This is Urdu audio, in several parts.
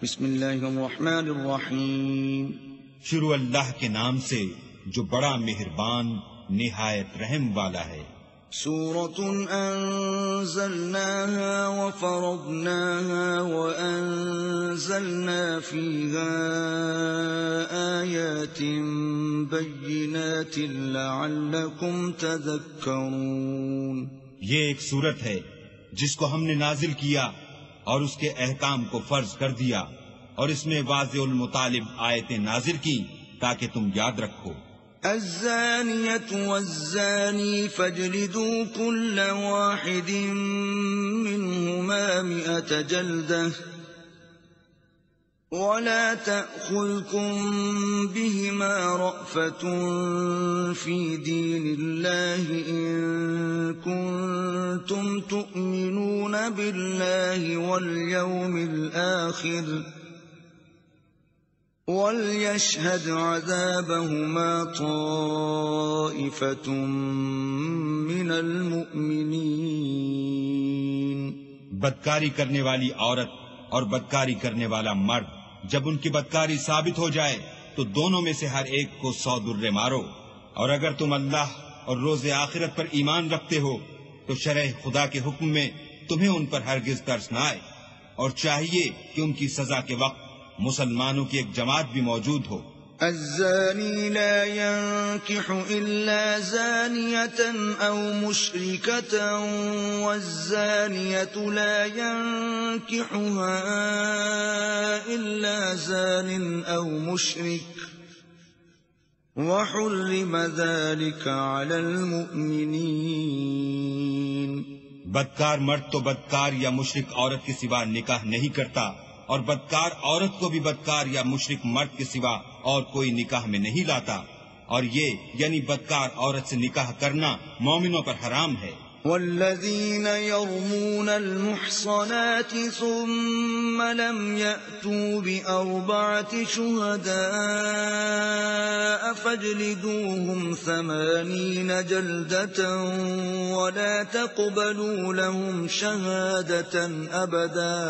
بسم اللہ الرحمن الرحیم. شروع اللہ کے نام سے جو بڑا مہربان نہایت رحم والا ہے. سورة أنزلناها وفرضناها وأنزلنا فيها آيات بينات لعلكم تذكرون. یہ ایک سورت ہے جس کو ہم نے نازل کیا اور اس کے احکام کو فرض کر دیا اور اس میں واضح المطالب آیتیں نازل کی تاکہ تم یاد رکھو. الزانية والزاني فاجلدوا كل واحد منهما 100 جلدة ولا تأخذكم بهما رأفة في دين الله إن كنتم تؤمنون بالله واليوم الآخر وَلْيَشْهَدْ عَذَابَهُمَا طَائِفَةٌ مِّنَ الْمُؤْمِنِينَ. بدکاری کرنے والی عورت اور بدکاری کرنے والا مرد جب ان کی بدکاری ثابت ہو جائے تو دونوں میں سے ہر ایک کو 100 درے مارو. اور اگر تم اللہ اور روز آخرت پر ایمان رکھتے ہو تو شرع خدا کے حکم میں تمہیں ان پر ہرگز ترس نہ آئے، اور چاہیے کہ ان کی سزا کے وقت مسلمانوں کی ایک جماعت بھی موجود ہو. الزانی لا ينكح إلا زانية أو مشركة والزانية لا ينكحها إلا زان أو مشرك وحرم ذلك على المؤمنين. بدکار مرد تو بدکار یا مشرک عورت کے سوا نکاح نہیں کرتا، اور بدکار عورت کو بھی بدکار یا مشرک مرد کے سوا اور کوئی نکاح میں نہیں لاتا، اور یہ یعنی بدکار عورت سے نکاح کرنا مومنوں پر حرام ہے. والذین یرمون المحصنات ثم لم یأتوا بأربعة شهداء فاجلدوهم 80 جلدة ولا تقبلوا لهم شهادة أبدا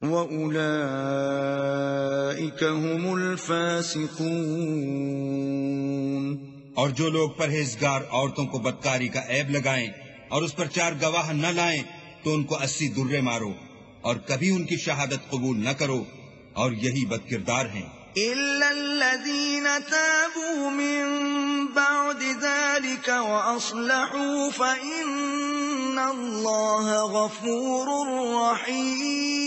وَأُولَئِكَ هُمُ الْفَاسِقُونَ. اور جو لوگ پرہیزگار عورتوں کو بدکاری کا عیب لگائیں اور اس پر 4 گواہ نہ لائیں تو ان کو 80 درے مارو اور کبھی ان کی شہادت قبول نہ کرو، اور یہی بدکردار ہیں. إِلَّا الَّذِينَ تَابُوا مِن بَعْدِ ذَلِكَ وَأَصْلَحُوا فَإِنَّ اللَّهَ غَفُورٌ رَّحِيمٌ.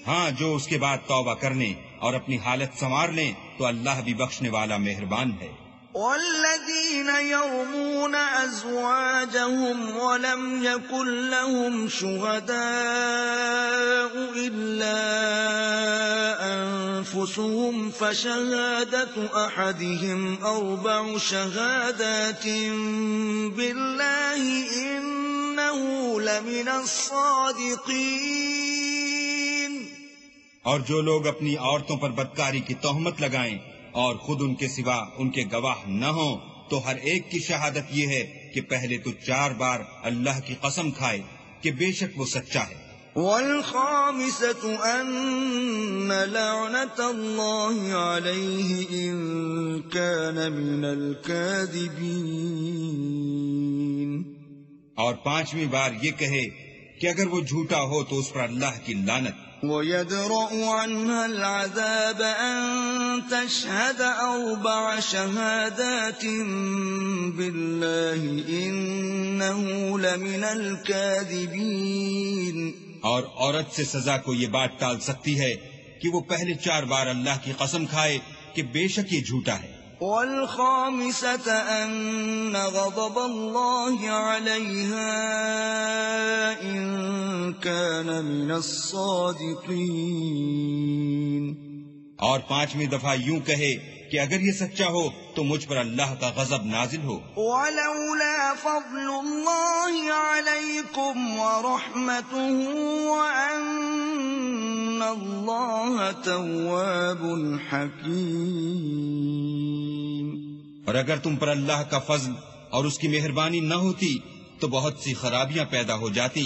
ہاں، جو اس کے بعد توبہ کرنے اور اپنی حالت سنوار لیں تو اللہ بھی بخشنے والا مہربان ہے. والذین یرمون ازواجهم ولم یکن لهم شهداء الا انفسهم فشهادة احدهم 4 شهادات بالله انه لمن الصادقین. اور جو لوگ اپنی عورتوں پر بدکاری کی تہمت لگائیں اور خود ان کے سوا ان کے گواہ نہ ہوں تو ہر ایک کی شہادت یہ ہے کہ پہلے تو 4 بار اللہ کی قسم کھائے کہ بے شک وہ سچا ہے. والخامسة أن لعنة الله عليه إن كان من الكاذبين. اور 5ویں بار یہ کہے کہ اگر وہ جھوٹا ہو تو اس پر اللہ کی لعنت. وَيَدْرَأُ عَنْهَا الْعَذَابَ أَن تَشْهَدَ 4 شَهَادَاتٍ بِاللَّهِ إِنَّهُ لَمِنَ الْكَاذِبِينَ. اور عورت سے سزا کو یہ بات ٹال سکتی ہے کہ وہ پہلے 4 بار اللہ کی قسم کھائے کہ بے شک یہ جھوٹا ہے. والخامسة أن غضب الله عليها إن كان من الصادقين. اور 5ویں دفعہ یوں کہے کہ اگر یہ سچا ہو تو مجھ پر اللہ کا غضب نازل ہو. ولولا فضل الله عليكم ورحمته وأن الله تواب حكيم. اور اگر تم پر اللہ کا فضل اور اس کی مہربانی نہ ہوتی تو بہت سی خرابیاں پیدا ہو جاتی،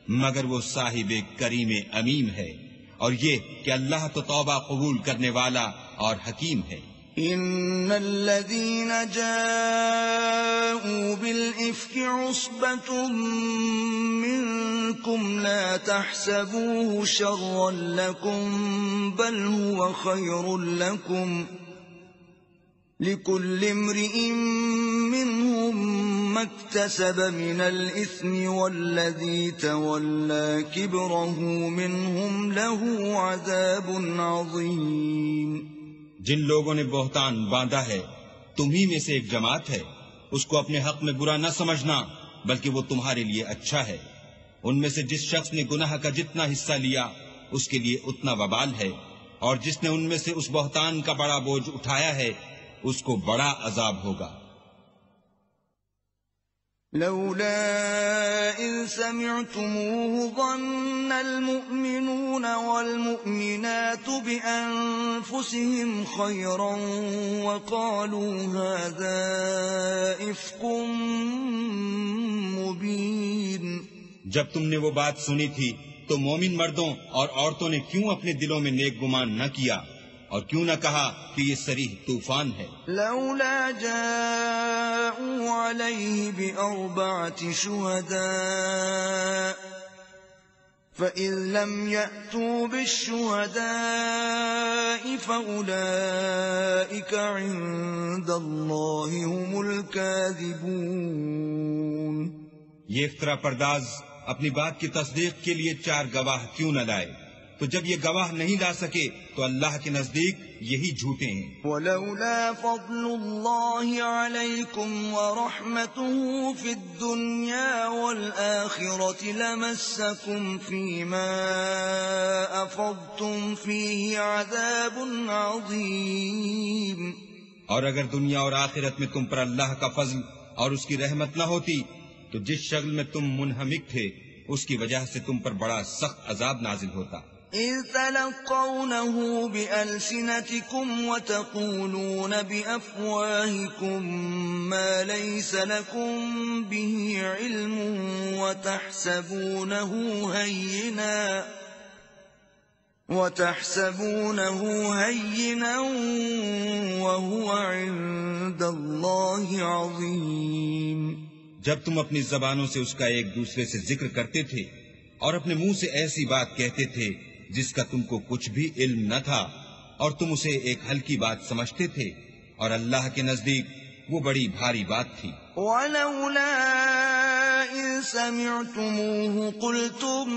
مگر وہ صاحب کریم امیم ہے، اور یہ کہ اللہ تو توبہ قبول کرنے والا اور حکیم ہے۔ ان الذين جاءوا بالإفك عصبة منكم لا تحسبوه شرا لكم بل هو خير لكم لكل امرئ منهم ما اكتسب من الإثم والذي تولى كبره منهم له عذاب عظيم۔ جن لوگوں نے بہتان باندھا ہے تمہی میں سے ایک جماعت ہے، اس کو اپنے حق میں برا نہ سمجھنا بلکہ وہ تمہارے لیے اچھا ہے۔ ان میں سے جس شخص نے گناہ کا جتنا حصہ لیا اس کے لیے اتنا وبال ہے، اور جس نے ان میں سے اس بہتان کا بڑا بوجھ اٹھایا ہے اس کو بڑا عذاب ہوگا۔ لولا إذ سمعتموه ظن المؤمنون والمؤمنات بأنفسهم خيرا وقالوا هذا إفك مبين۔ جب تم نے وہ بات سنی تھی تو مومن مردوں اور عورتوں نے کیوں اپنے دلوں میں نیک گمان نہ کیا اور کیوں نہ کہا کہ یہ صریح طوفان ہے؟ لولا جاءوا عليه بأربعة شهداء فإذ لم يأتوا بالشهداء فأولئك عند الله هم الكاذبون۔ یہ افترا پرداز اپنی بات کی تصدیق کے لیے 4 گواہ کیوں نہ لائے؟ تو جب یہ گواہ نہیں لا سکے تو اللہ کے نزدیک یہی جھوٹے ہیں۔ وَلَوْلَا فَضْلُ اللَّهِ عَلَيْكُمْ وَرَحْمَتُهُ فِي الدُّنْيَا وَالْآخِرَةِ لَمَسَّكُمْ فِيمَا أَفَضْتُمْ فِيهِ عَذَابٌ عَظِيمٌ۔ اور اگر دنیا اور آخرت میں تم پر اللہ کا فضل اور اس کی رحمت نہ ہوتی تو جس شغل میں تم منہمک تھے اس کی وجہ سے تم پر بڑا سخت عذاب نازل ہوتا۔ إِذْ تَلَقَّوْنَهُ بِأَلْسِنَتِكُمْ وَتَقُولُونَ بِأَفْوَاهِكُمْ مَا لَيْسَ لَكُمْ بِهِ عِلْمٌ وَتَحْسَبُونَهُ هَيِّنًا وَهُوَ عِندَ اللَّهِ عَظِيمٌ۔ جب تم اپنی زبانوں سے اس کا ایک دوسرے سے ذکر کرتے تھے اور اپنے منہ سے ایسی بات کہتے تھے جس کا تم کو کچھ بھی علم نہ تھا اور تم اسے ایک ہلکی بات سمجھتے تھے، اور اللہ کے نزدیک وہ بڑی بھاری بات تھی۔ وَلَوْلَا إِذْ سَمِعْتُمُوهُ قُلْتُمْ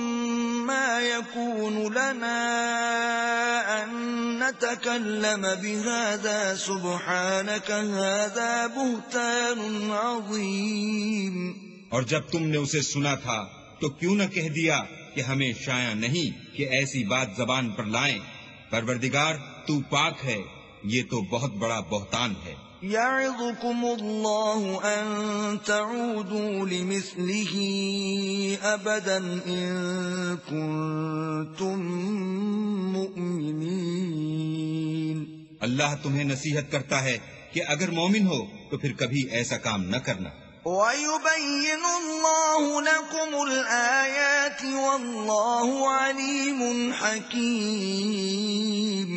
مَا يَكُونُ لَنَا أَن نَّتَكَلَّمَ بِهَذَا سُبْحَانَكَ هَذَا بُهْتَانٌ عَظِيمٌ۔ اور جب تم نے اسے سنا تھا تو کیوں نہ کہہ دیا کہ ہمیں شایع نہیں کہ ایسی بات زبان پر لائیں؟ پروردگار تو پاک ہے، یہ تو بہت بڑا بہتان ہے۔ يَعِظُكُمُ اللَّهُ أَن تَعُودُوا لِمِثْلِهِ أَبَدًا إِن كُنتُم مُّؤْمِنِينَ۔ اللہ تمہیں نصیحت کرتا ہے کہ اگر مومن ہو تو پھر کبھی ایسا کام نہ کرنا۔ وَيُبَيِّنُ اللَّهُ لَكُمُ الْآيَاتِ وَاللَّهُ عَلِيمٌ حَكِيمٌ۔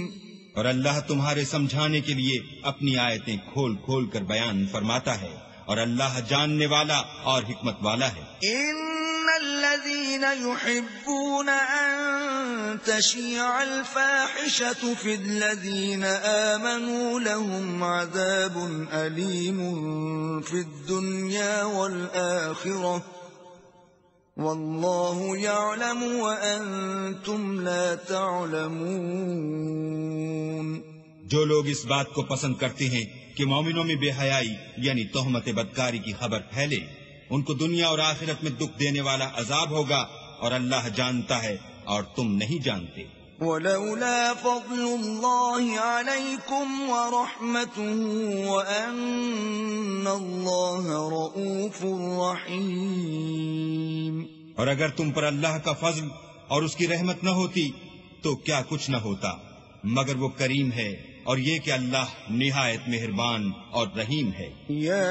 اور اللہ تمہارے سمجھانے کے لیے اپنی آیتیں کھول کھول کر بیان فرماتا ہے، اور اللہ جاننے والا اور حکمت والا ہے۔ إِنَّ الَّذِينَ يُحِبُّونَ أَن تَشِيعَ الْفَاحِشَةُ فِي الَّذِينَ آمَنُوا لَهُمْ عَذَابٌ أَلِيمٌ فِي الدُّنْيَا وَالْآخِرَةِ وَاللَّهُ يَعْلَمُ وَأَنْتُمْ لَا تَعْلَمُونَ۔ جو لوگ اس بات کو پسند کرتے ہیں کہ مومنوں میں بے حیائی یعنی تہمت بدکاری کی خبر پھیلے، ان کو دنیا اور آخرت میں دکھ دینے والا عذاب ہوگا، اور اللہ جانتا ہے اور تم نہیں جانتے۔ وَلَوْلَا فَضْلُ اللَّهِ عَلَيْكُمْ وَرَحْمَتُهُ وَأَنَّ اللَّهَ رَءُوفٌ رَحِيمٌ۔ اور اگر تم پر اللہ کا فضل اور اس کی رحمت نہ ہوتی تو کیا کچھ نہ ہوتا، مگر وہ کریم ہے، اور یہ کہ اللہ نہایت مہربان اور رحیم ہے۔ یا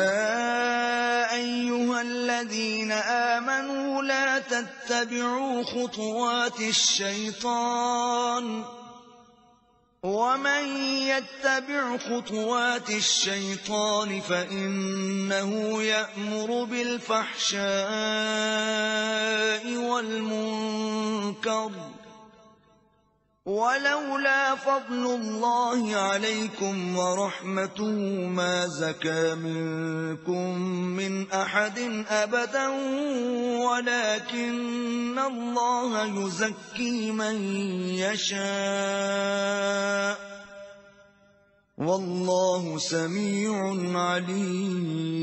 أيها الذين آمنوا لا تتبعوا خطوات الشيطان ومن يتبع خطوات الشيطان فإنه يأمر بالفحشاء والمنكر ولولا فضل الله عليكم ورحمته ما زكى منكم من أحد أبدا ولكن الله يزكي من يشاء والله سميع عليم.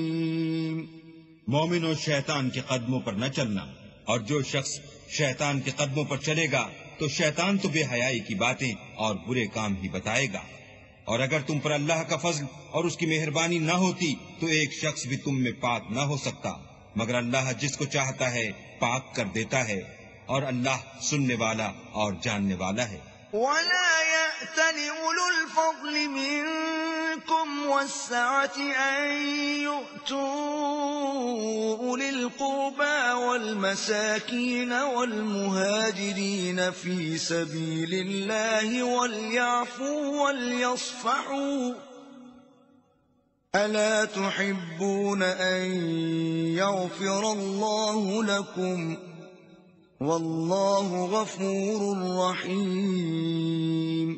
مومنوں شیطان کے قدموں پر نہ چلنا، اور جو شخص شیطان کے قدموں پر چلے گا تو شیطان تو بے حیائی کی باتیں اور برے کام ہی بتائے گا. اور اگر تم پر اللہ کا فضل اور اس کی مہربانی نہ ہوتی تو ایک شخص بھی تم میں پاک نہ ہو سکتا، مگر اللہ جس کو چاہتا ہے پاک کر دیتا ہے، اور اللہ سننے والا اور جاننے والا ہے. ولا يأتل أولو الفضل منكم والسعة أن يؤتوا أولي القربى والمساكين والمهاجرين في سبيل الله وليعفوا وليصفحوا ألا تحبون أن يغفر الله لكم واللہ غفور رحیم.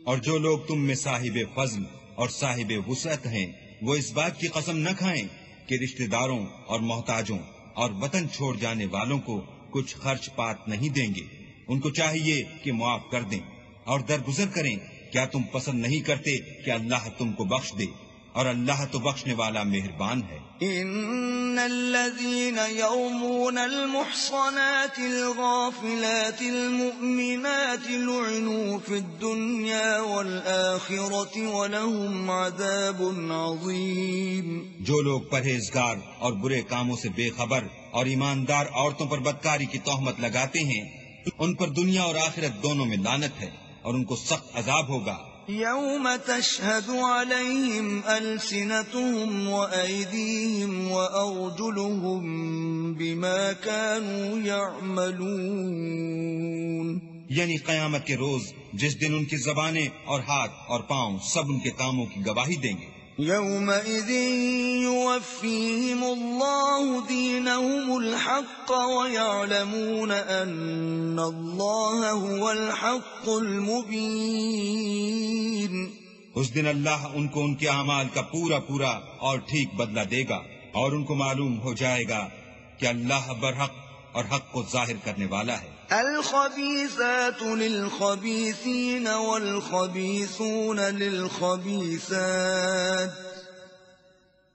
اور جو لوگ تم میں صاحب فضل اور صاحب وسعت ہیں وہ اس بات کی قسم نہ کھائیں کہ رشتہ داروں اور محتاجوں اور وطن چھوڑ جانے والوں کو کچھ خرچ پات نہیں دیں گے. ان کو چاہیے کہ معاف کر دیں اور درگزر کریں. کیا تم پسند نہیں کرتے کہ اللہ تم کو بخش دے؟ اور اللہ تو بخشنے والا مہربان ہے. ان الذين يرمون المحصنات الغافلات المؤمنات لعنوا في الدنيا والآخرة ولهم عذاب عظيم. جو لوگ پرہیزگار اور برے کاموں سے بے خبر اور ایماندار عورتوں پر بدکاری کی تہمت لگاتے ہیں ان پر دنیا اور آخرت دونوں میں لعنت ہے اور ان کو سخت عذاب ہوگا. يوم تشهد عليهم ألسنتهم وأيديهم وأرجلهم بما كانوا يعملون. یعنی قیامت کے روز جس دن ان کی زبانیں اور ہاتھ اور پاؤں سب ان کے کاموں کی گواہی دیں گے. يومئذ يوفيهم الله دينهم الحق ويعلمون أن الله هو الحق المبين. اس دن اللہ ان کو ان کے اعمال کا پورا پورا اور ٹھیک بدلہ دے گا اور ان کو معلوم ہو جائے گا کہ اللہ برحق اور حق کو ظاہر کرنے والا ہے. الخبيثات للخبيثين والخبيثون للخبيثات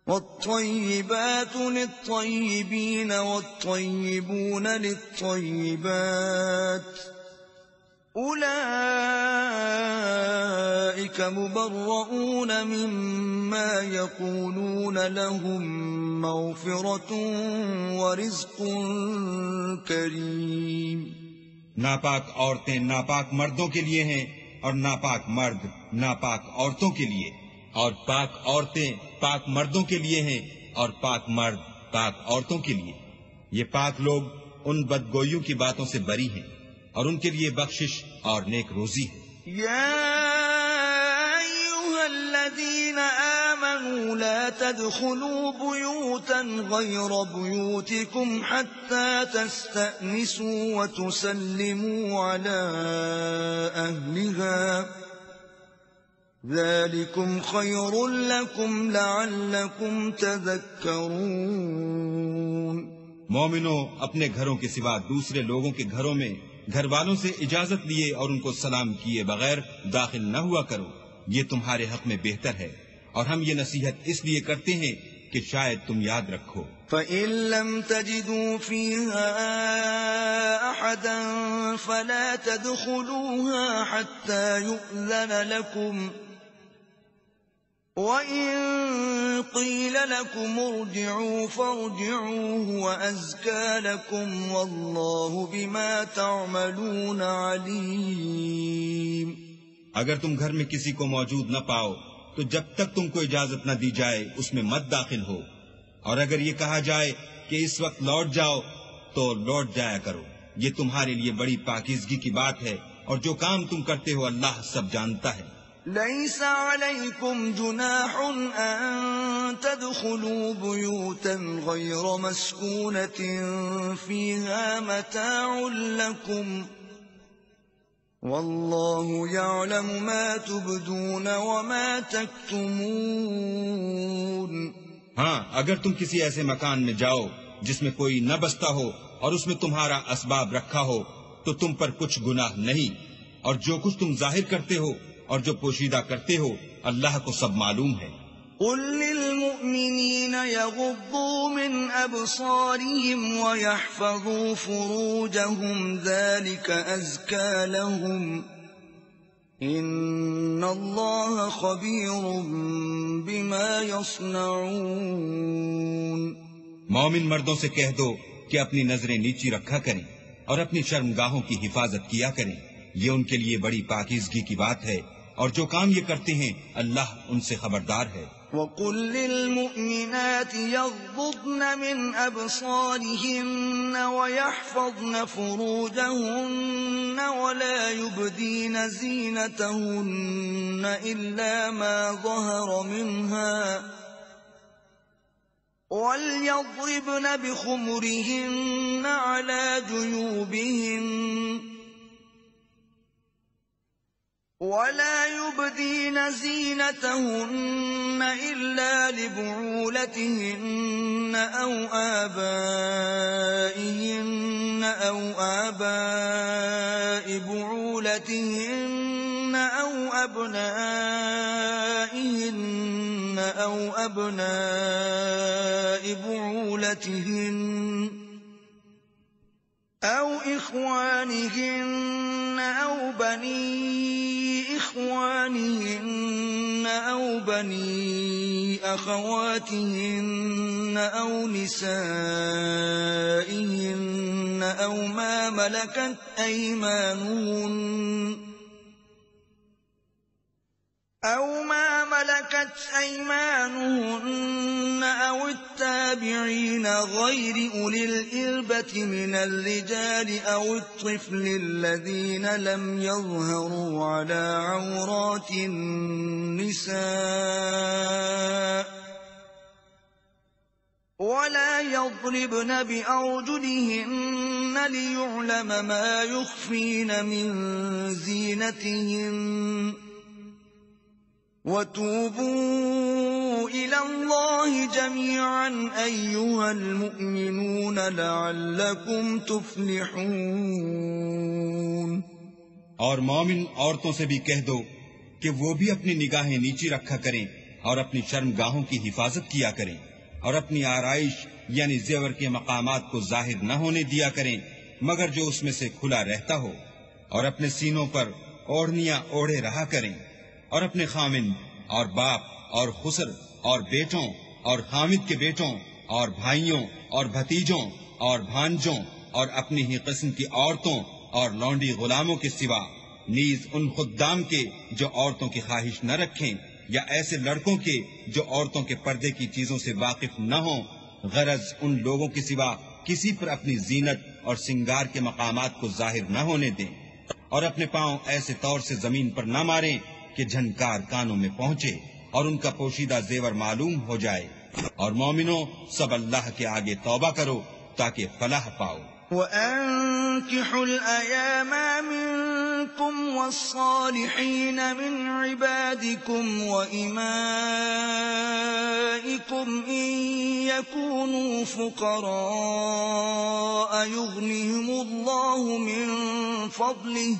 والطيبات للطيبين والطيبون للطيبات أولئك مبرؤون مما يقولون لهم مغفرة ورزق كريم. ناپاک عورتیں ناپاک مردوں کے لیے ہیں اور ناپاک مرد ناپاک عورتوں کے لیے، اور پاک عورتیں پاک مردوں کے لیے ہیں اور پاک مرد پاک عورتوں کے لیے. یہ پاک لوگ ان بدگوئیوں کی باتوں سے بری ہیں اور ان کے لیے بخشش اور نیک روزی ہے. الذين آمنوا لا تدخلوا بيوتا غير بيوتكم حتى تستأنسوا وتسلموا على أهلها ذلكم خير لكم لعلكم تذكرون. مومنوں اپنے گھروں کے سوا دوسرے لوگوں کے گھروں میں گھر والوں سے اجازت لیے اور ان کو سلام کیے بغیر داخل نہ ہوا کرو، یہ تمہارے حق میں بہتر ہے، اور ہم یہ نصیحت اس لیے کرتے ہیں کہ شاید تم یاد رکھو. فَإِن لَّمْ تَجِدُوا فِيهَا أَحَدًا فَلَا تَدْخُلُوهَا حَتَّى يُؤْذَنَ لَكُمْ وَإِن قِيلَ لَكُمْ ارْجِعُوا فَارْجِعُوا هُوَ أَزْكَىٰ لَكُمْ وَاللَّهُ بِمَا تَعْمَلُونَ عَلِيمٌ. اگر تم گھر میں کسی کو موجود نہ پاؤ تو جب تک تم کو اجازت نہ دی جائے اس میں مت داخل ہو، اور اگر یہ کہا جائے کہ اس وقت لوٹ جاؤ تو لوٹ جایا کرو، یہ تمہارے لیے بڑی پاکیزگی کی بات ہے، اور جو کام تم کرتے ہو اللہ سب جانتا ہے۔ ليس عليكم جناح أن تدخلوا بيوتا غير مسكونة فيها متاع لكم والله يعلم ما تبدون وما تكتمون۔ ہاں، اگر تم کسی ایسے مکان میں جاؤ جس میں کوئی نہ بستا ہو اور اس میں تمہارا اسباب رکھا ہو تو تم پر کچھ گناہ نہیں، اور جو کچھ تم ظاہر کرتے ہو اور جو پوشیدہ کرتے ہو اللہ کو سب معلوم ہے۔ قل للمؤمنين يغضوا من أبصارهم ويحفظوا فروجهم ذلك أزكى لهم إن الله خبير بما يصنعون۔ مومن مردوں سے کہہ دو کہ اپنی نظریں نیچی رکھا کریں اور اپنی شرمگاہوں کی حفاظت کیا کریں، یہ ان کے لیے بڑی پاکیزگی کی بات ہے، اور جو کام یہ کرتے ہیں اللہ ان سے خبردار ہے۔ وَقُل لِّلْمُؤْمِنَاتِ يَغْضُضْنَ مِنْ أَبْصَارِهِنَّ وَيَحْفَظْنَ فُرُوجَهُنَّ وَلَا يُبْدِينَ زِينَتَهُنَّ إِلَّا مَا ظَهَرَ مِنْهَا وَلْيَضْرِبْنَ بِخُمُرِهِنَّ عَلَى جُيُوبِهِنَّ ولا يبدين زينتهن إلا لبعولتهن أو آبائهن أو آباء بعولتهن أو أبنائهن أو أبناء بعولتهن أو إخوانهن أو بني إخوانهن أو بني أخواتهن أو نسائهن أو ما ملكت أيمانهن أو التابعين غير أولي الإربة من الرجال أو الطفل الذين لم يظهروا على عورات النساء ولا يضربن بأرجلهن ليعلم ما يخفين من زينتهن وتوبوا إلى الله جميعا أيها المؤمنون لعلكم تفلحون۔ اور مومن عورتوں سے بھی کہہ دو کہ وہ بھی اپنی نگاہیں نیچی رکھا کریں اور اپنی شرمگاہوں کی حفاظت کیا کریں، اور اپنی آرائش یعنی زیور کے مقامات کو ظاہر نہ ہونے دیا کریں مگر جو اس میں سے کھلا رہتا ہو، اور اپنے سینوں پر اوڑھنیاں اوڑھے رہا کریں، اور اپنے خامن اور باپ اور خسر اور بیٹوں اور خامد کے بیٹوں اور بھائیوں اور بھتیجوں اور بھانجوں اور اپنی ہی قسم کی عورتوں اور لونڈی غلاموں کے سوا، نیز ان خدام کے جو عورتوں کی خواہش نہ رکھیں، یا ایسے لڑکوں کے جو عورتوں کے پردے کی چیزوں سے واقف نہ ہوں، غرض ان لوگوں کے سوا کسی پر اپنی زینت اور سنگار کے مقامات کو ظاہر نہ ہونے دیں، اور اپنے پاؤں ایسے طور سے زمین پر نہ ماریں کہ جھنکار کانوں میں پہنچے اور ان کا پوشیدہ زیور معلوم ہو جائے، اور مومنوں سب اللہ کے آگے توبہ کرو تاکہ فلاح پاؤ۔ وَأَنكِحُوا الْأَيَامَ مِنكُمْ وَالصَّالِحِينَ مِنْ عِبَادِكُمْ وَإِمَائِكُمْ إِنْ يَكُونُوا فُقَرَاءَ يُغْنِهِمُ اللَّهُ مِنْ فَضْلِهِ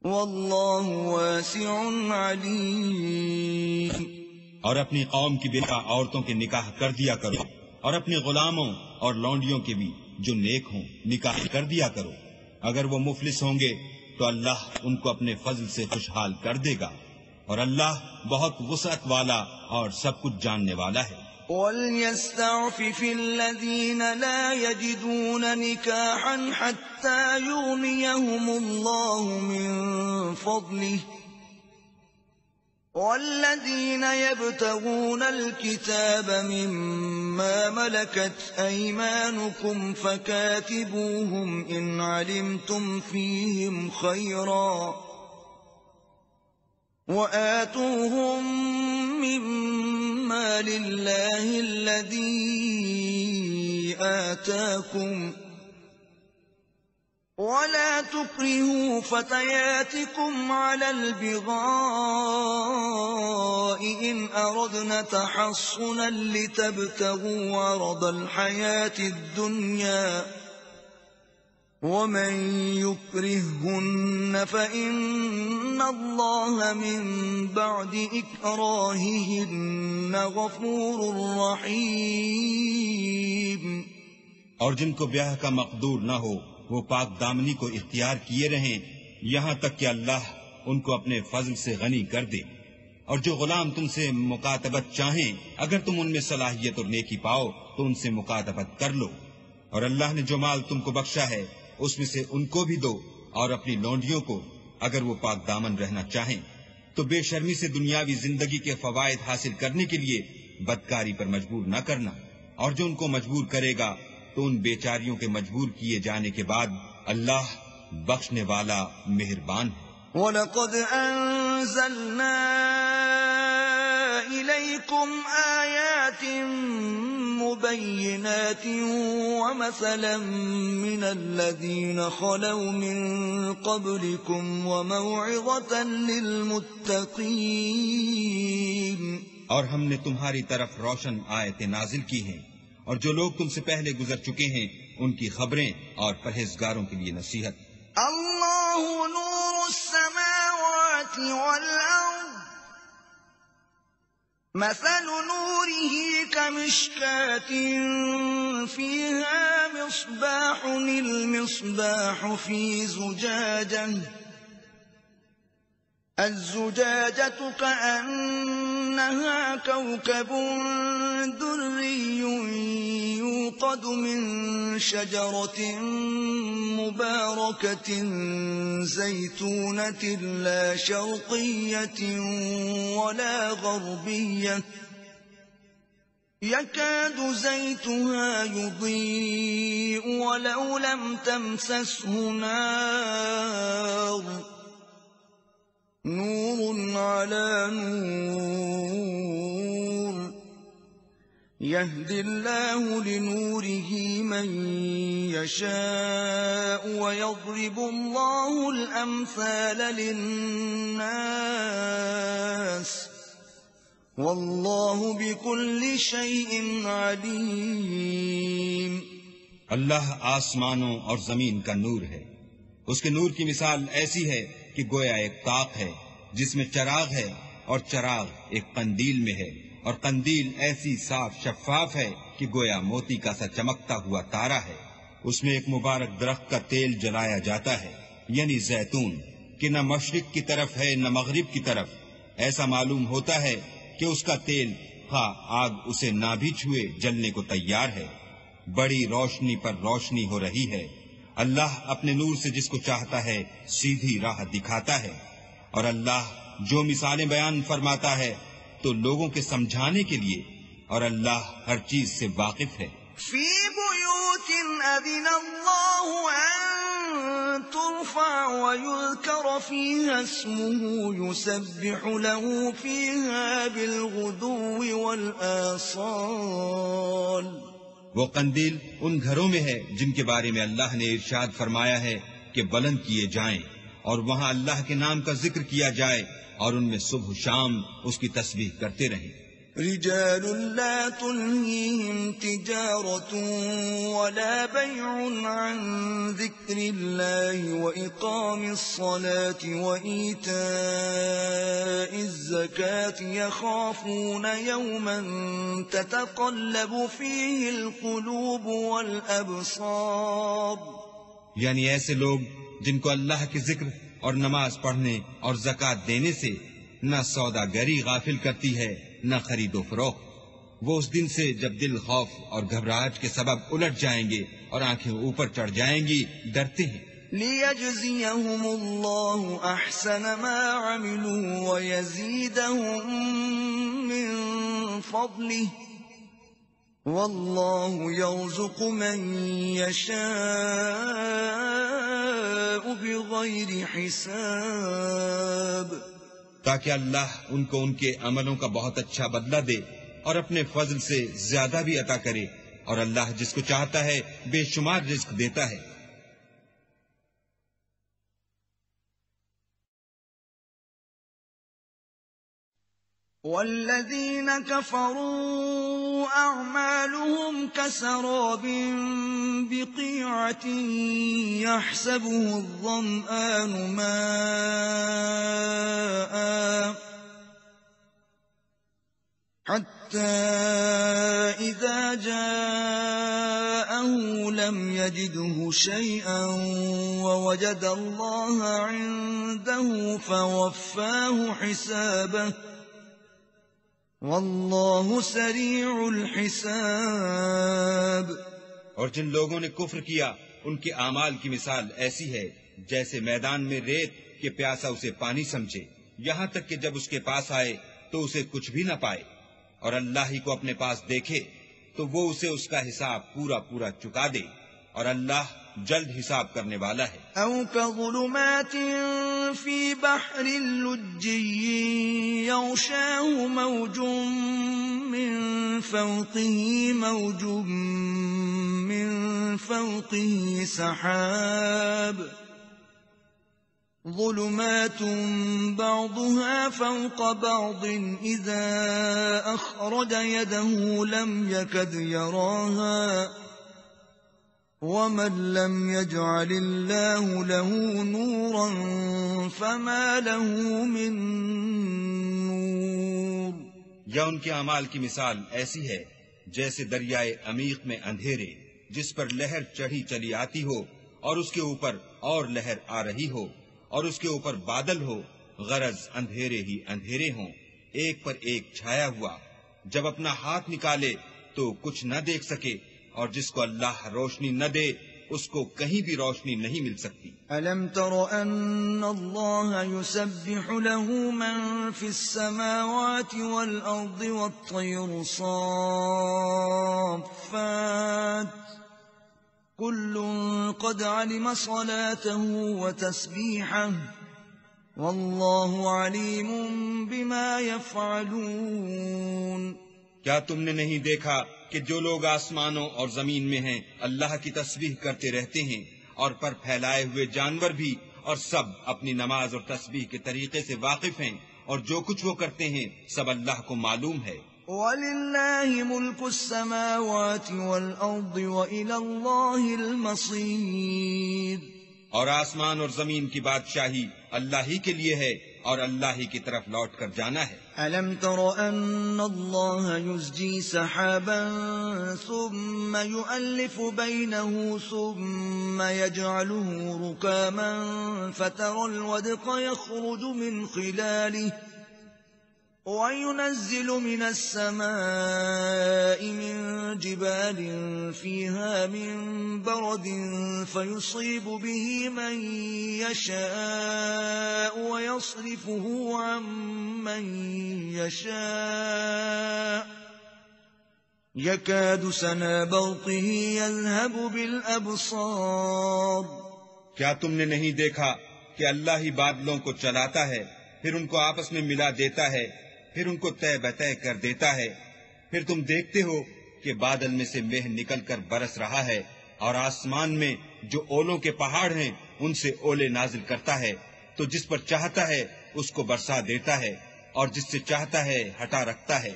وَاللَّهُ وَاسِعٌ عَلِيمٌ۔ اور اپنی قوم کی بیٹا عورتوں کے نکاح کر دیا کرو، اور اپنے غلاموں اور لونڈیوں کے بھی جو نیک ہوں نکاح کر دیا کرو، اگر وہ مفلس ہوں گے تو اللہ ان کو اپنے فضل سے خوشحال کر دے گا، اور اللہ بہت وسعت والا اور سب کچھ جاننے والا ہے۔ وَلْيَسْتَعْفِفِ الَّذِينَ لَا يَجِدُونَ نِكَاحًا حَتَّى يُغْنِيَهُمُ اللَّهُ مِنْ فَضْلِهِ والذين يبتغون الكتاب مما ملكت أيمانكم فكاتبوهم إن علمتم فيهم خيرا وآتوهم مما لله الذي آتاكم ولا تكرهوا فتياتكم على البغاء إن أردنا تحصنا لتبتغوا عرض الحياة الدنيا ومن يكرههن فإن الله من بعد إكراههن غفور رحيم. اور جن کو بیاہ کا مقدور نہ ہو وہ پاک دامنی کو اختیار کیے رہیں یہاں تک کہ اللہ ان کو اپنے فضل سے غنی کر دے. اور جو غلام تم سے مکاتبت چاہیں اگر تم ان میں صلاحیت اور نیکی پاؤ تو ان سے مکاتبت کر لو. اور اللہ نے جو مال تم کو بخشا ہے اس میں سے ان کو بھی دو اور اپنی لونڈیوں کو اگر وہ پاک دامن رہنا چاہیں. تو بے شرمی سے دنیاوی زندگی کے فوائد حاصل کرنے کے لیے بدکاری پر مجبور نہ کرنا. اور جو ان کو مجبور کرے گا تو ان بیچاریوں کے مجبور کیے جانے کے بعد اللہ بخشنے والا مہربان ہے. وَلَقَدْ أَنزَلْنَا إِلَيْكُمْ آيَاتٍ مُبَيِّنَاتٍ وَمَثَلًا مِّنَ الَّذِينَ خَلَوْا مِن قَبْلِكُمْ وَمَوْعِظَةً لِّلْمُتَّقِينَ. اور ہم نے تمہاری طرف روشن آیتیں نازل کی ہیں اور جو لوگ تم سے پہلے گزر چکے ہیں ان کی خبریں اور پرہیزگاروں کے لیے نصیحت. اللہ نور السماوات والارض مثل نوره كمشكاة فيها مصباح المصباح في زجاجة الزجاجة كأنها كوكب دري يوقد من شجرة مباركة زيتونة لا شرقية ولا غربية يكاد زيتها يضيء ولو لم تمسسه نار نور على نور يهدي الله لنوره من يشاء ويضرب الله الأمثال للناس والله بكل شيء عليم. اللہ آسمانوں اور زمین کا نور ہے. اس کے نور کی مثال ایسی ہے کہ گویا ایک طاق ہے جس میں چراغ ہے اور چراغ ایک قندیل میں ہے اور قندیل ایسی صاف شفاف ہے کہ گویا موتی کا سا چمکتا ہوا تارا ہے. اس میں ایک مبارک درخت کا تیل جلایا جاتا ہے یعنی زیتون کہ نہ مشرق کی طرف ہے نہ مغرب کی طرف. ایسا معلوم ہوتا ہے کہ اس کا تیل خواہ آگ اسے نہ بھی چھوئے جلنے کو تیار ہے. بڑی روشنی پر روشنی ہو رہی ہے. اللہ اپنے نور سے جس کو چاہتا ہے سیدھی راہ دکھاتا ہے. اور اللہ جو مثالیں بیان فرماتا ہے تو لوگوں کے سمجھانے کے لیے اور اللہ ہر چیز سے واقف ہے. فی بیوت اذن اللہ ان ترفع ویذکر فیہا اسمہ یسبح له فیہا بالغدو والآصال. وہ قندیل ان گھروں میں ہے جن کے بارے میں اللہ نے ارشاد فرمایا ہے کہ بلند کیے جائیں اور وہاں اللہ کے نام کا ذکر کیا جائے اور ان میں صبح شام اس کی تسبیح کرتے رہیں. رجال لا تلهيهم تجارة ولا بيع عن ذكر الله وإقام الصلاة وإيتاء الزكاة يخافون يوما تتقلب فيه القلوب والأبصار. یعنی ایسے لوگ جن کو اللہ کے ذکر اور نماز پڑھنے اور زکوٰۃ دینے سے نہ سوداگری غافل کرتی ہے نہ خرید و فروخت. وہ اس دن سے جب دل خوف اور گھبراہٹ کے سبب الٹ جائیں گے اور آنکھیں اوپر چڑھ جائیں گی ڈرتے ہیں. ليجزيهم الله أحسن ما عملوا ويزيدهم من فضله والله يرزق من يشاء بغير حساب. تاکہ اللہ ان کو ان کے عملوں کا بہت اچھا بدلہ دے اور اپنے فضل سے زیادہ بھی عطا کرے، اور اللہ جس کو چاہتا ہے بے شمار رزق دیتا ہے. والذين كفروا أعمالهم كسراب بقيعة يحسبه الظمآن ماء حتى إذا جاءه لم يجده شيئا ووجد الله عنده فوفاه حسابه واللہ سریع الحساب. اور جن لوگوں نے کفر کیا ان کے اعمال کی مثال ایسی ہے جیسے میدان میں ریت کہ پیاسا اسے پانی سمجھے، یہاں تک کہ جب اس کے پاس آئے تو اسے کچھ بھی نہ پائے، اور اللہ ہی کو اپنے پاس دیکھے تو وہ اسے اس کا حساب پورا پورا چکا دے، اور اللہ جلد حساب کرنے والا ہے. او كظلمات في بحر لجي يغشاه موج من فوقه موج من فوقه سحاب ظلمات بعضها فوق بعض إذا أخرج يده لم يكد يراها ومن لم يجعل الله له نورا فما له من نور. یا ان کے اعمال کی مثال ایسی ہے جیسے دریائے عمیق میں اندھیرے جس پر لہر چڑھی چلی آتی ہو اور اس کے اوپر اور لہر آ رہی ہو اور اس کے اوپر بادل ہو، غرض اندھیرے ہی اندھیرے ہوں، ایک پر ایک چھایا ہوا، جب اپنا ہاتھ نکالے تو کچھ نہ دیکھ سکے، اور جس کو اللہ روشنی نہ دے اس کو کہیں بھی روشنی نہیں مل سکتی. أَلَمْ تَرَ أَنَّ اللَّهَ يُسَبِّحُ لَهُ مَن فِي السَّمَاوَاتِ وَالْأَرْضِ وَالطَّيْرُ صَافَّاتٍ كُلٌّ قَدْ عَلِمَ صَلَاتَهُ وَتَسْبِيحَهُ وَاللَّهُ عَلِيمٌ بِمَا يَفْعَلُونَ. کیا تم نے نہیں دیکھا کہ جو لوگ آسمانوں اور زمین میں ہیں اللہ کی تسبیح کرتے رہتے ہیں، اور پر پھیلائے ہوئے جانور بھی، اور سب اپنی نماز اور تسبیح کے طریقے سے واقف ہیں، اور جو کچھ وہ کرتے ہیں سب اللہ کو معلوم ہے. وَلِلَّهِ مُلْكُ السَّمَاوَاتِ وَالْأَرْضِ وَإِلَى اللَّهِ الْمَصِيرُ. اور آسمان اور زمین کی بادشاہی اللہ ہی کے لیے ہے اور اللہ ہی کی طرف لوٹ کر جانا ہے. أَلَمْ تَرَ أَنَّ اللَّهَ يُزْجِي سَحَابًا ثُمَّ يُؤَلِّفُ بَيْنَهُ ثُمَّ يَجْعَلُهُ رُكَامًا فَتَرَى الْوَدْقَ يَخْرُجُ مِنْ خِلَالِهِ وَيُنَزِّلُ مِنَ السَّمَاءِ مِن جِبَالٍ فِيهَا مِن بَرَدٍ فَيُصِيبُ بِهِ مَن يَشَاءُ وَيَصْرِفُهُ عَن مَّن يَشَاءُ يَكَادُ سَنَا بَرْقِهِ يَذْهَبُ بِالْأَبْصَارِ. کیا تم نے نہیں دیکھا کہ اللہ ہی بادلوں کو چلاتا ہے، پھر ان کو آپس میں ملا دیتا ہے، پھر ان کو طے بطے کر دیتا ہے، پھر تم دیکھتے ہو کہ بادل میں سے مہ نکل کر برس رہا ہے، اور آسمان میں جو اولوں کے پہاڑ ہیں ان سے اولے نازل کرتا ہے، تو جس پر چاہتا ہے اس کو برسا دیتا ہے، اور جس سے چاہتا ہے ہٹا رکھتا ہے.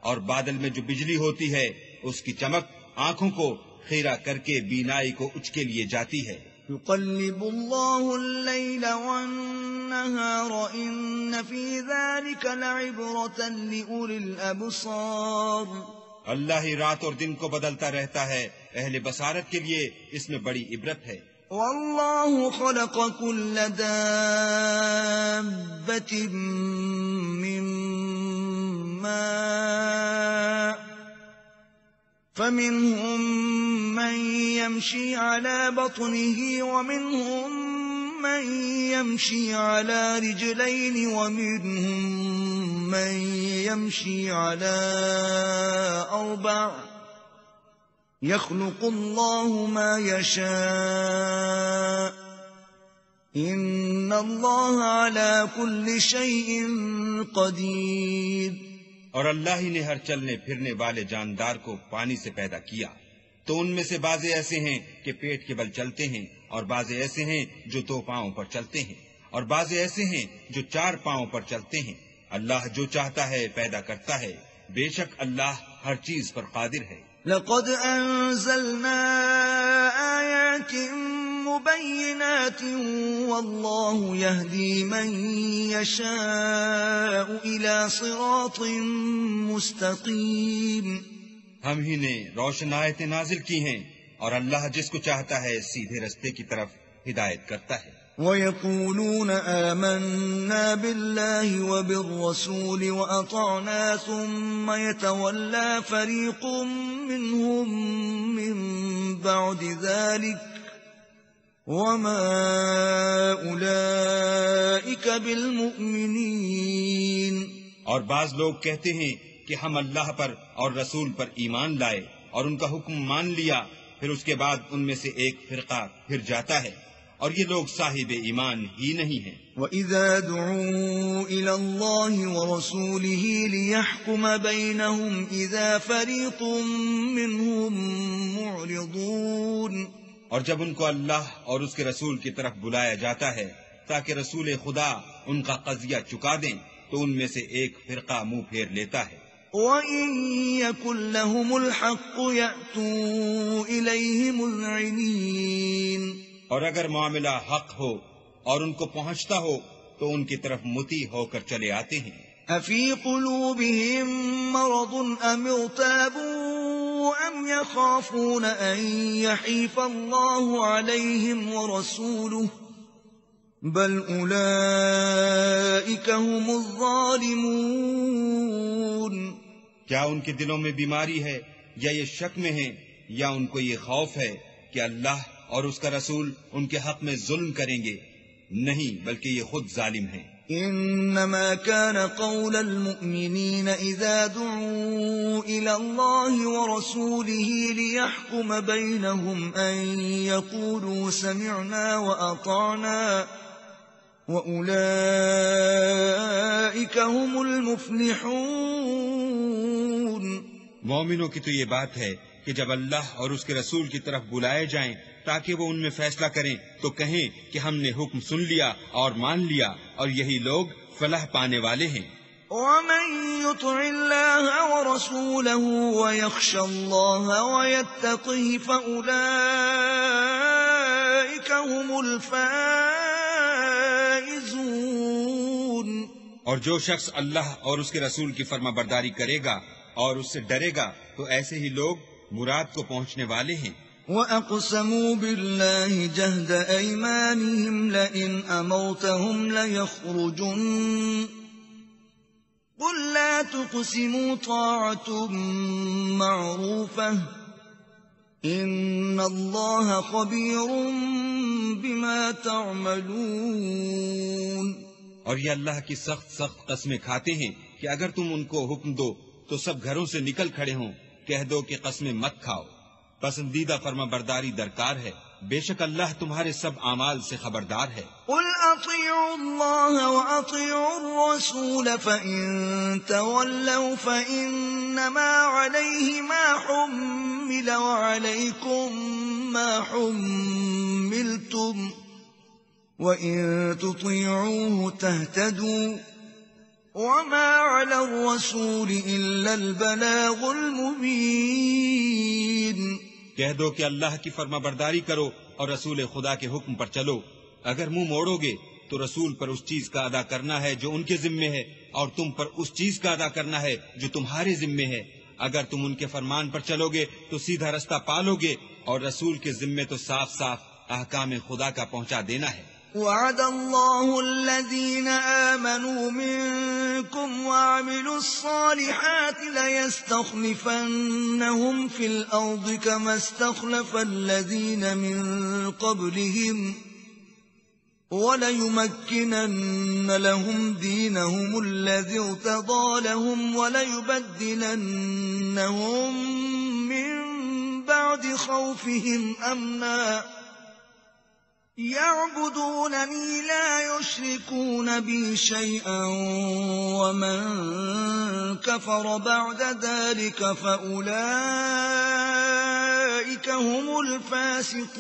اور بادل میں جو بجلی ہوتی ہے اس کی چمک آنکھوں کو خیرہ کر کے بینائی کو اچکے لیے جاتی ہے. يقلب الله الليل والنهار إن في ذلك لعبرة لأولي الأبصار. اللہ ہی رات اور دن کو بدلتا رہتا ہے، اہل بصارت کے لیے اس میں بڑی عبرت ہے. والله خلق كل دابة من ماء فمنهم من يمشي على بطنه ومنهم من يمشي على رجلين ومنهم من يمشي على 4 يخلق الله ما يشاء إن الله على كل شيء قدير۔ اور اللہ ہی نے ہر چلنے پھرنے والے جاندار کو پانی سے پیدا کیا، تو ان میں سے بعض ایسے ہیں کہ پیٹ کے بل چلتے ہیں، اور بعض ایسے ہیں جو 2 پاؤں پر چلتے ہیں، اور بعض ایسے ہیں جو 4 پاؤں پر چلتے ہیں۔ اللہ جو چاہتا ہے پیدا کرتا ہے، بے شک اللہ ہر چیز پر قادر ہے۔ لقد أنزلنا آيات مبينات والله يهدي من يشاء إلى صراط مستقيم۔ ہم ہی نے روشن آیتیں نازل کی ہیں، اور اللہ جس کو چاہتا ہے سیدھے رستے کی طرف ہدایت کرتا ہے۔ وَيَقُولُونَ آمَنَّا بِاللَّهِ وَبِالرَّسُولِ وَأَطَعْنَا ثُمَّ يَتَوَلَّى فَرِيقٌ مِّنْهُمْ مِّن بَعْدِ ذَلِكَ وَمَا أُولَئِكَ بِالْمُؤْمِنِينَ۔ اور بعض لوگ کہتے ہیں کہ ہم اللہ پر اور رسول پر ایمان لائے اور ان کا حکم مان لیا، پھر اس کے بعد ان میں سے ایک فرقہ پھر جاتا ہے، اور یہ لوگ صاحب ایمان ہی نہیں ہیں۔ وَإِذَا دُعُوا إِلَى اللَّهِ وَرَسُولِهِ لِيَحْكُمَ بَيْنَهُمْ إِذَا فَرِيقٌ مِّنْهُمْ مُعْرِضُونَ۔ اور جب ان کو اللہ اور اس کے رسول کی طرف بلایا جاتا ہے تاکہ رسول خدا ان کا قضیہ چکا دیں، تو ان میں سے ایک فرقہ منہ پھیر لیتا ہے۔ وَإِن يَكُن لَّهُمُ الْحَقُّ يَأْتُوا إِلَيْهِ مُذْعِنِينَ۔ اور اگر معاملہ حق ہو اور ان کو پہنچتا ہو تو ان کی طرف مطیع ہو کر چلے آتے ہیں۔ أَفِي قُلُوبِهِم مَّرَضٌ أَمِ ارْتَابُوا أَمْ يَخَافُونَ أَن يَحِيفَ اللَّهُ عَلَيْهِمْ وَرَسُولُهُ بَلْ أُولَئِكَ هُمُ الظَّالِمُونَ۔ کیا ان کے دلوں میں بیماری ہے یا یہ شک میں ہیں یا ان کو یہ خوف ہے کہ اللہ اور اس کا رسول ان کے حق میں ظلم کریں گے؟ نہیں، بلکہ یہ خود ظالم ہیں۔ انما كان قول المؤمنين اذا دعوا الى الله ورسوله ليحكم بينهم ان يقولوا سمعنا واطعنا واولئك هم المفلحون۔ مومنوں کی تو یہ بات ہے کہ جب اللہ اور اس کے رسول کی طرف بلائے جائیں تاکہ وہ ان میں فیصلہ کریں تو کہیں کہ ہم نے حکم سن لیا اور مان لیا، اور یہی لوگ فلاح پانے والے ہیں۔ وَمَن يُطِعِ اللَّهَ وَرَسُولَهُ وَيَخْشَ اللَّهَ وَيَتَّقِهِ فَأُولَئِكَ هُمُ الْفَائِزُونَ۔ اور جو شخص اللہ اور اس کے رسول کی فرما برداری کرے گا اور اس سے ڈرے گا تو ایسے ہی لوگ مراد کو پہنچنے والے ہیں۔ وَأَقْسَمُوا بِاللَّهِ جَهْدَ أَيْمَانِهِمْ لَئِنْ أَمَرْتَهُمْ لَيَخْرُجُنَّ قُل لَّا تُقْسِمُوا طَاعَةٌ مَّعْرُوفَةٌ إِنَّ اللَّهَ خَبِيرٌ بِمَا تَعْمَلُونَ۔ اور یہ اللہ کی سخت قسمیں کھاتے ہیں کہ اگر تم ان کو حکم دو تو سب گھروں سے نکل کھڑے ہوں، کہہ دو کہ قسمیں مت کھاؤ، پسندیدہ فرما برداری درکار ہے، بے شک اللہ تمہارے سب اعمال سے خبردار ہے۔ قل اطیعوا اللہ واطیعوا الرسول فإن تولوا فإنما علیہ ما حمل وعلیکم ما حملتم وإن تطیعوه تهتدوا وما على الرسول إلا البلاغ المبين۔ کہہ دو کہ اللہ کی فرما برداری کرو اور رسول خدا کے حکم پر چلو، اگر منہ موڑو گے تو رسول پر اس چیز کا ادا کرنا ہے جو ان کے ذمے ہے، اور تم پر اس چیز کا ادا کرنا ہے جو تمہارے ذمے ہے۔ اگر تم ان کے فرمان پر چلو گے تو سیدھا رستہ پالو گے، اور رسول کے ذمے تو صاف احکام خدا کا پہنچا دینا ہے۔ وعد الله الذين آمنوا منكم وعملوا الصالحات ليستخلفنهم في الأرض كما استخلف الذين من قبلهم وليمكنن لهم دينهم الذي ارتضى لهم وليبدلنهم من بعد خوفهم أمنا يعبدونني لا يشركون بي شيئا ومن كفر بعد ذلك فأولئك هم الفاسقون.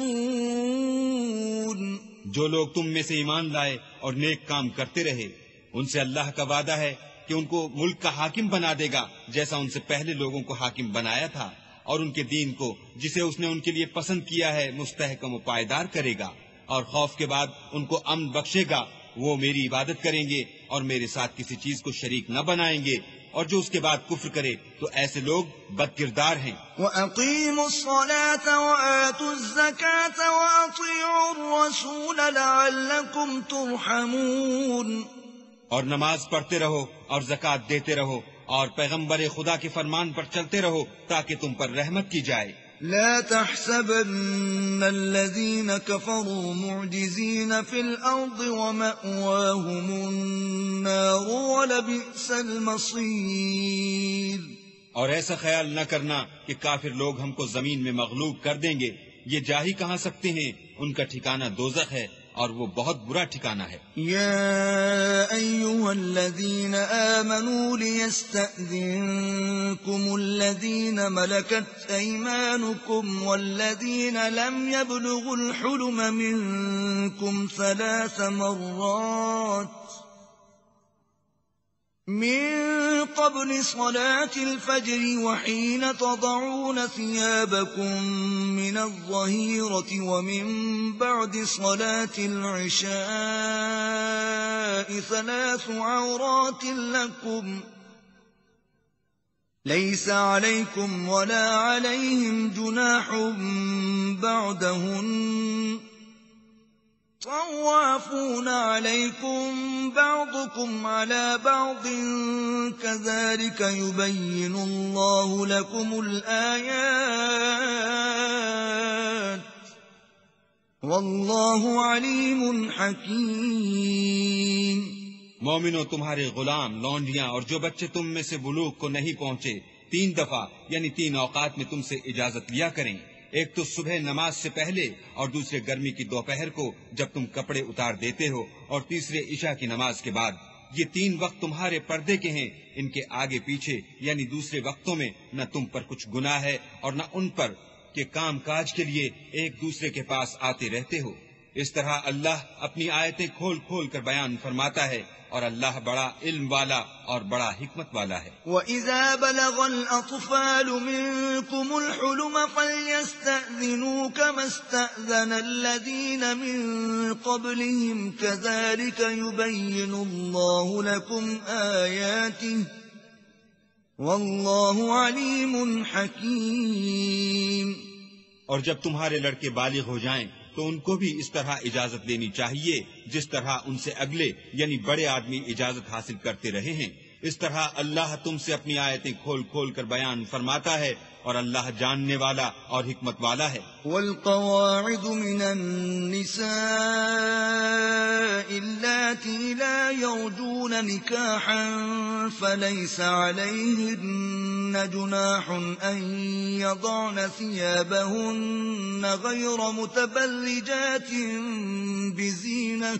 جو لوگ تم میں سے ایمان لائے اور نیک کام کرتے رہے ان سے اللہ کا وعدہ ہے کہ ان کو ملک کا حاکم بنا دے گا جیسا ان سے پہلے لوگوں کو حاکم بنایا تھا، اور ان کے دین کو جسے اس نے ان کے لیے پسند کیا ہے مستحکم و پائیدار کرے گا، اور خوف کے بعد ان کو امن بخشے گا. وہ میری عبادت کریں گے اور میرے ساتھ کسی چیز کو شریک نہ بنائیں گے، اور جو اس کے بعد کفر کرے تو ایسے لوگ بد کردار ہیں. وَأَقِيمُوا الصَّلَاةَ وَآتُوا الزَّكَاةَ وَأَطِيعُوا الرَّسُولَ لَعَلَّكُمْ تُرْحَمُونَ. اور نماز پڑھتے رہو اور زکوٰۃ دیتے رہو اور پیغمبر خدا کے فرمان پر چلتے رہو تاکہ تم پر رحمت کی جائے. لا تحسبن الذين كفروا معجزين في الأرض ومأواهم النار ولبئس المصير. اور ایسا خیال نہ کرنا کہ کافر لوگ ہم کو زمین میں مغلوب کر دیں گے، یہ جا ہی کہاں سکتے ہیں، ان کا ٹھکانہ دوزخ ہے اور وہ بہت برا ٹھکانہ ہے. يا أيها الذين آمنوا ليستأذنكم الذين ملكت أيمانكم والذين لم يبلغوا الحلم منكم 3 مرات من قبل صلاة الفجر وحين تضعون ثيابكم من الظهيرة ومن بعد صلاة العشاء 3 عورات لكم ليس عليكم ولا عليهم جناح بعدهن طوافون عليكم بعضكم على بعض كذلك يبين الله لكم الآيات والله عليم حكيم. مومنو، تمہارے غلام، لونڈیاں اور جو بچے تم میں سے بلوغ کو نہیں پہنچے 3 دفعہ یعنی 3 اوقات میں تم سے اجازت لیا کریں، ایک تو صبح نماز سے پہلے اور دوسرے گرمی کی دوپہر کو جب تم کپڑے اتار دیتے ہو، اور تیسرے عشاء کی نماز کے بعد. یہ 3 وقت تمہارے پردے کے ہیں، ان کے آگے پیچھے یعنی دوسرے وقتوں میں نہ تم پر کچھ گناہ ہے اور نہ ان پر کہ کام کاج کے لیے ایک دوسرے کے پاس آتے رہتے ہو. اس طرح اللہ اپنی آیتیں کھول کھول کر بیان فرماتا ہے، اور اللہ بڑا علم والا اور بڑا حکمت والا ہے. وَإِذَا بَلَغَ الْأَطْفَالُ مِنكُمُ الْحُلُمَ فَلْيَسْتَأْذِنُوا كَمَا اسْتَأْذَنَ الَّذِينَ مِن قَبْلِهِمْ كَذَلِكَ يُبَيِّنُ اللَّهُ لَكُمْ آيَاتِهِ وَاللَّهُ عَلِيمٌ حَكِيمٌ. اور جب تمہارے لڑکے بالغ ہو جائیں تو ان کو بھی اس طرح اجازت دینی چاہیے جس طرح ان سے اگلے یعنی بڑے آدمی اجازت حاصل کرتے رہے ہیں. اس طرح اللہ تم سے اپنی آیتیں کھول کھول کر بیان فرماتا ہے، اور اللہ جاننے والا اور حکمت والا ہے. والقواعد من النساء اللاتي لا يرجون نكاحا فليس عليهن جناح أن يضعن ثيابهن غير متبرجات بزينة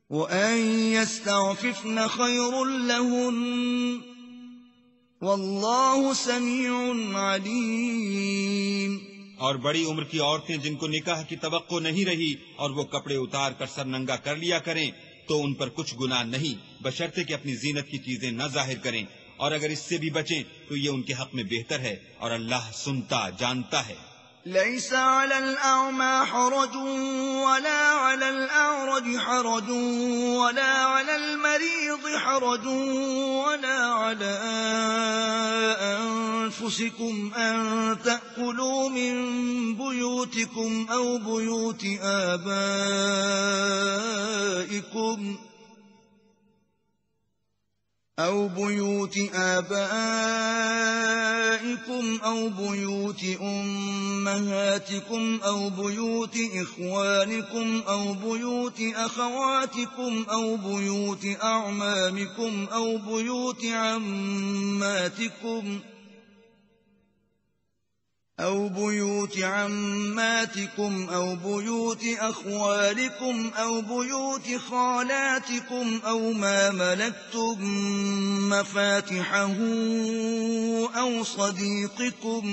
وأن يستعففن خير لهن واللہ سمیع علیم. اور بڑی عمر کی عورتیں جن کو نکاح کی توقع نہیں رہی اور وہ کپڑے اتار کر سر ننگا کر لیا کریں تو ان پر کچھ گناہ نہیں، بشرطے کہ اپنی زینت کی چیزیں نہ ظاہر کریں، اور اگر اس سے بھی بچیں تو یہ ان کے حق میں بہتر ہے، اور اللہ سنتا جانتا ہے. ليس على الأعمى حرج ولا على الأعرج حرج ولا على المريض حرج ولا على أنفسكم أن تأكلوا من بيوتكم أو بيوت آبائكم أو بيوت أمهاتكم أو بيوت إخوانكم أو بيوت أخواتكم أو بيوت أعمامكم أو بيوت عماتكم أو بيوت أخوالكم أو بيوت خالاتكم أو ما ملكتم مفاتحه أو صديقكم.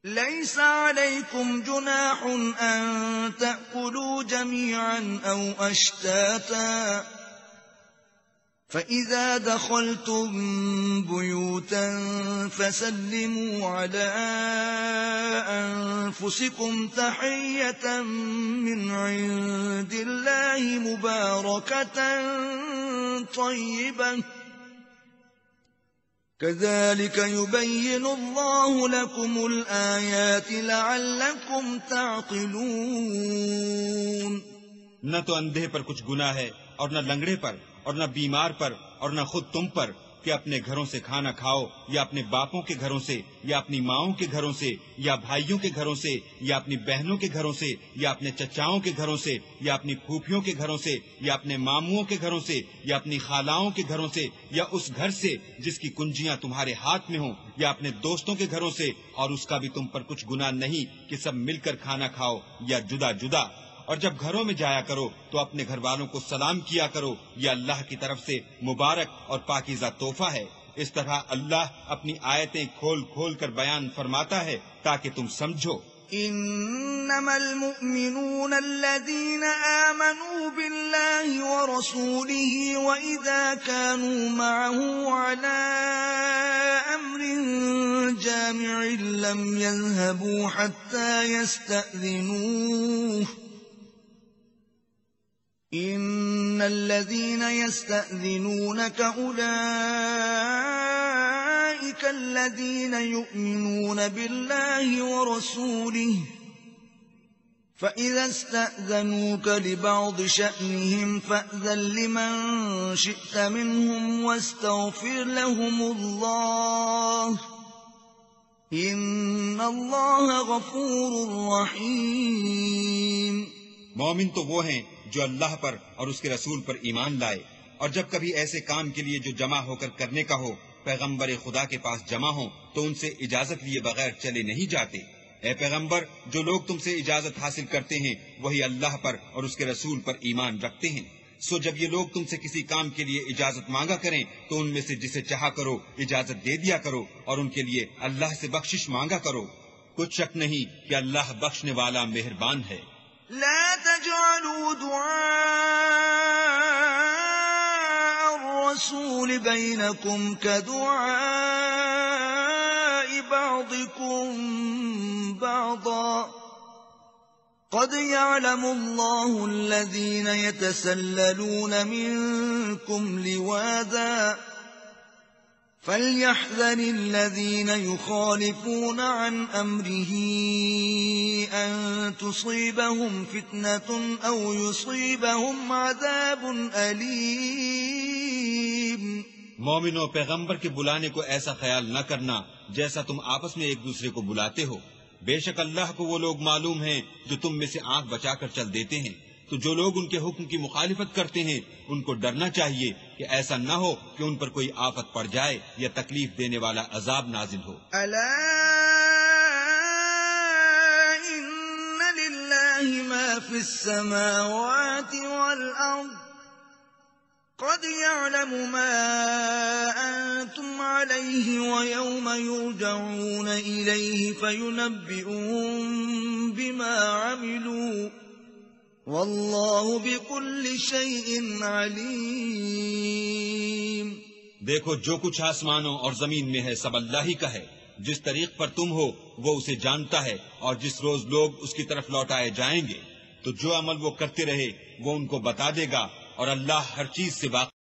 ليس عليكم جناح أن تأكلوا جميعا أو أشتاتا، فإذا دخلتم بيوتا فسلموا على أنفسكم تحية من عند الله مباركة طيبة، كذلك يبين الله لكم الآيات لعلكم تعقلون. نہ تو اندھے پر کچھ گناہ ہے اور نہ لنگڑے پر اور نہ بیمار پر اور نہ خود تم پر کہ اپنے گھروں سے کھانا کھاؤ یا اپنے باپوں کے گھروں سے یا اپنی ماؤں کے گھروں سے یا بھائیوں کے گھروں سے یا اپنی بہنوں کے گھروں سے یا اپنے چچاؤں کے گھروں سے یا اپنی پھوپھیوں کے گھروں سے یا اپنے ماموں کے گھروں سے یا اپنی خالاؤں کے گھروں سے یا اس گھر سے جس کی کنجیاں تمہارے ہاتھ میں ہوں یا اپنے دوستوں کے گھروں سے، اور اس کا بھی تم پر کچھ گناہ نہیں کہ سب مل کر کھانا کھاؤ یا جدا جدا۔ اور جب گھروں میں جایا کرو تو اپنے گھر والوں کو سلام کیا کرو، یہ اللہ کی طرف سے مبارک اور پاکیزہ تحفہ ہے۔ اس طرح اللہ اپنی آیتیں کھول کھول کر بیان فرماتا ہے تاکہ تم سمجھو۔ انما المؤمنون الذين آمنوا بالله ورسوله واذا كانوا معه على امر جامع لم يذهبوا حتى يستأذنوه، ان الذين يستأذنونك اولئك الذين يؤمنون بالله ورسوله، فإذا استأذنوك لبعض شأنهم فأذن لمن شئت منهم واستغفر لهم الله، إن الله غفور رحيم۔ مومن تو وہ ہیں جو اللہ پر اور اس کے رسول پر ایمان لائے، اور جب کبھی ایسے کام کے لیے جو جمع ہو کر کرنے کا ہو پیغمبر خدا کے پاس جمع ہوں تو ان سے اجازت لیے بغیر چلے نہیں جاتے۔ اے پیغمبر، جو لوگ تم سے اجازت حاصل کرتے ہیں وہی اللہ پر اور اس کے رسول پر ایمان رکھتے ہیں، سو جب یہ لوگ تم سے کسی کام کے لیے اجازت مانگا کریں تو ان میں سے جسے چاہا کرو اجازت دے دیا کرو، اور ان کے لیے اللہ سے بخشش مانگا کرو، کچھ شک نہیں کہ اللہ بخشنے والا مہربان ہے۔ لا تجعلوا دعاء الرسول بينكم كدعاء بعضكم بعضا، قد يعلم الله الذين يتسللون منكم لواذا، فليحذر الذين يخالفون عن أمره أن تصيبهم فتنة أو يصيبهم عذاب أليم۔ مومنو، پیغمبر کے بلانے کو ایسا خیال نہ کرنا جیسا تم آپس میں ایک دوسرے کو بلاتے ہو، بے شک اللہ کو وہ لوگ معلوم ہیں جو تم میں سے آنکھ بچا کر چل دیتے ہیں، تو جو لوگ ان کے حکم کی مخالفت کرتے ہیں ان کو ڈرنا چاہیے کہ ایسا نہ ہو کہ ان پر کوئی آفت پڑ جائے یا تکلیف دینے والا عذاب نازل ہو۔ الا ان للہ ما فی السماوات والارض، قد يعلم ما انتم علیہ ویوم یرجعون الیہ فینبئون بما عملوا، واللہ بكل شیء علیم۔ دیکھو، جو کچھ آسمانوں اور زمین میں ہے سب اللہ ہی کا ہے، جس طریق پر تم ہو وہ اسے جانتا ہے، اور جس روز لوگ اس کی طرف لوٹائے جائیں گے تو جو عمل وہ کرتے رہے وہ ان کو بتا دے گا، اور اللہ ہر چیز سے واقف